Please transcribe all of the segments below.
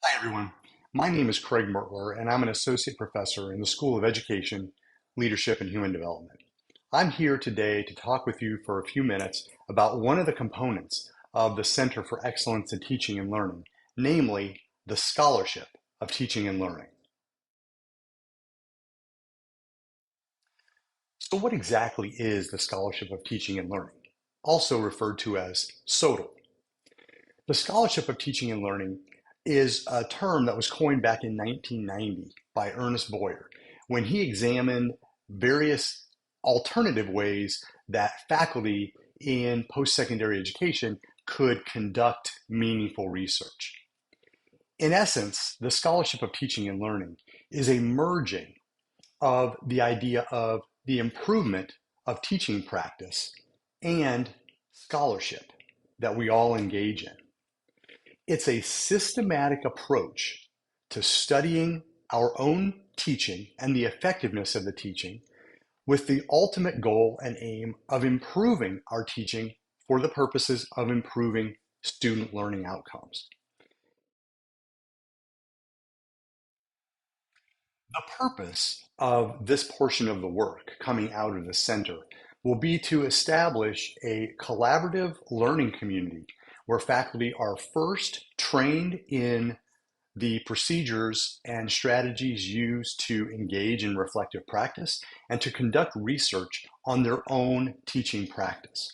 Hi, everyone. My name is Craig Mertler, and I'm an associate professor in the School of Education, Leadership, and Human Development. I'm here today to talk with you for a few minutes about one of the components of the Center for Excellence in Teaching and Learning, namely the Scholarship of Teaching and Learning. So, what exactly is the Scholarship of Teaching and Learning, also referred to as SoTL? The Scholarship of Teaching and Learning is a term that was coined back in 1990 by Ernest Boyer when he examined various alternative ways that faculty in post-secondary education could conduct meaningful research. In essence, the Scholarship of Teaching and Learning is a merging of the idea of the improvement of teaching practice and scholarship that we all engage in. It's a systematic approach to studying our own teaching and the effectiveness of the teaching with the ultimate goal and aim of improving our teaching for the purposes of improving student learning outcomes. The purpose of this portion of the work coming out of the center will be to establish a collaborative learning community where faculty are first trained in the procedures and strategies used to engage in reflective practice and to conduct research on their own teaching practice.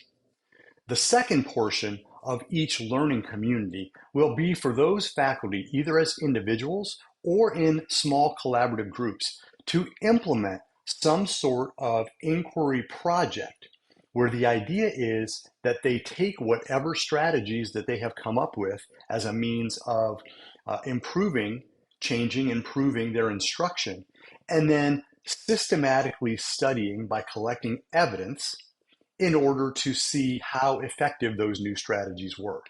The second portion of each learning community will be for those faculty, either as individuals or in small collaborative groups, to implement some sort of inquiry project where the idea is that they take whatever strategies that they have come up with as a means of improving their instruction, and then systematically studying by collecting evidence in order to see how effective those new strategies were.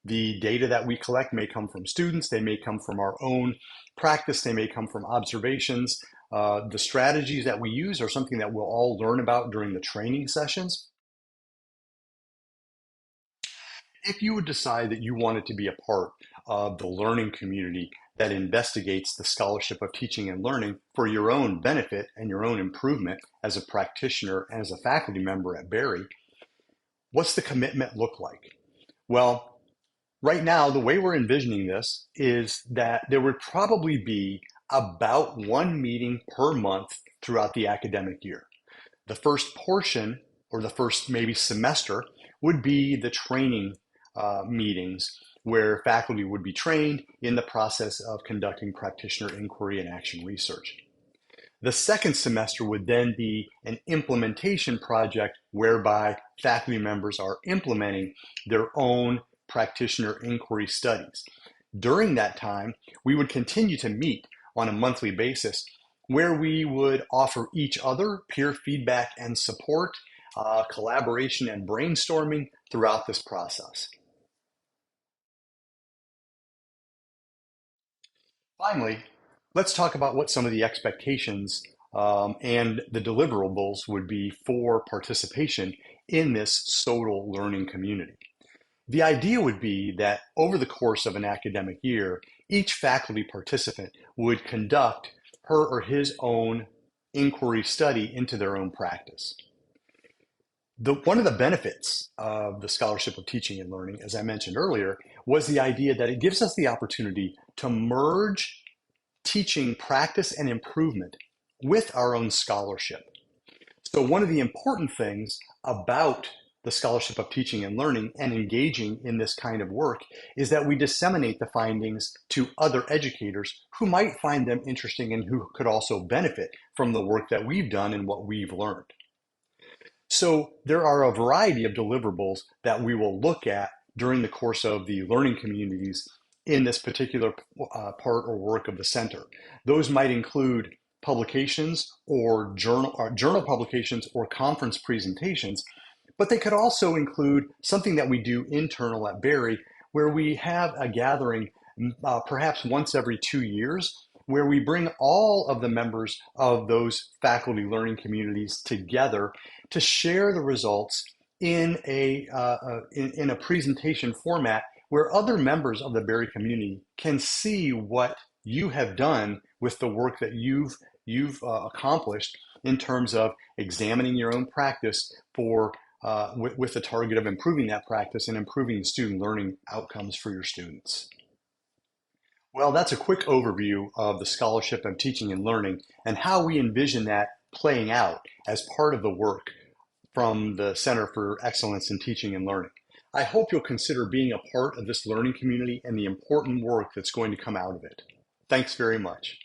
The data that we collect may come from students, they may come from our own practice, they may come from observations. The strategies that we use are something that we'll all learn about during the training sessions. If you would decide that you wanted to be a part of the learning community that investigates the scholarship of teaching and learning for your own benefit and your own improvement as a practitioner and as a faculty member at Berry, what's the commitment look like? Well, right now, the way we're envisioning this is that there would probably be about one meeting per month throughout the academic year. The first portion, or the first maybe semester, would be the training meetings where faculty would be trained in the process of conducting practitioner inquiry and action research. The second semester would then be an implementation project whereby faculty members are implementing their own practitioner inquiry studies. During that time, we would continue to meet on a monthly basis where we would offer each other peer feedback and support, collaboration and brainstorming throughout this process. Finally, let's talk about what some of the expectations and the deliverables would be for participation in this SoTL learning community. The idea would be that over the course of an academic year, each faculty participant would conduct her or his own inquiry study into their own practice. One of the benefits of the Scholarship of Teaching and Learning, as I mentioned earlier, was the idea that it gives us the opportunity to merge teaching practice and improvement with our own scholarship. So one of the important things about the Scholarship of Teaching and Learning and engaging in this kind of work is that we disseminate the findings to other educators who might find them interesting and who could also benefit from the work that we've done and what we've learned. So there are a variety of deliverables that we will look at during the course of the learning communities in this particular part or work of the center. Those might include publications or journal publications or conference presentations, but they could also include something that we do internal at Berry, where we have a gathering perhaps once every 2 years, where we bring all of the members of those faculty learning communities together to share the results in a presentation format where other members of the Berry community can see what you have done with the work that you've accomplished in terms of examining your own practice with the target of improving that practice and improving the student learning outcomes for your students. Well, that's a quick overview of the scholarship of teaching and learning and how we envision that playing out as part of the work from the Center for Excellence in Teaching and Learning. I hope you'll consider being a part of this learning community and the important work that's going to come out of it. Thanks very much.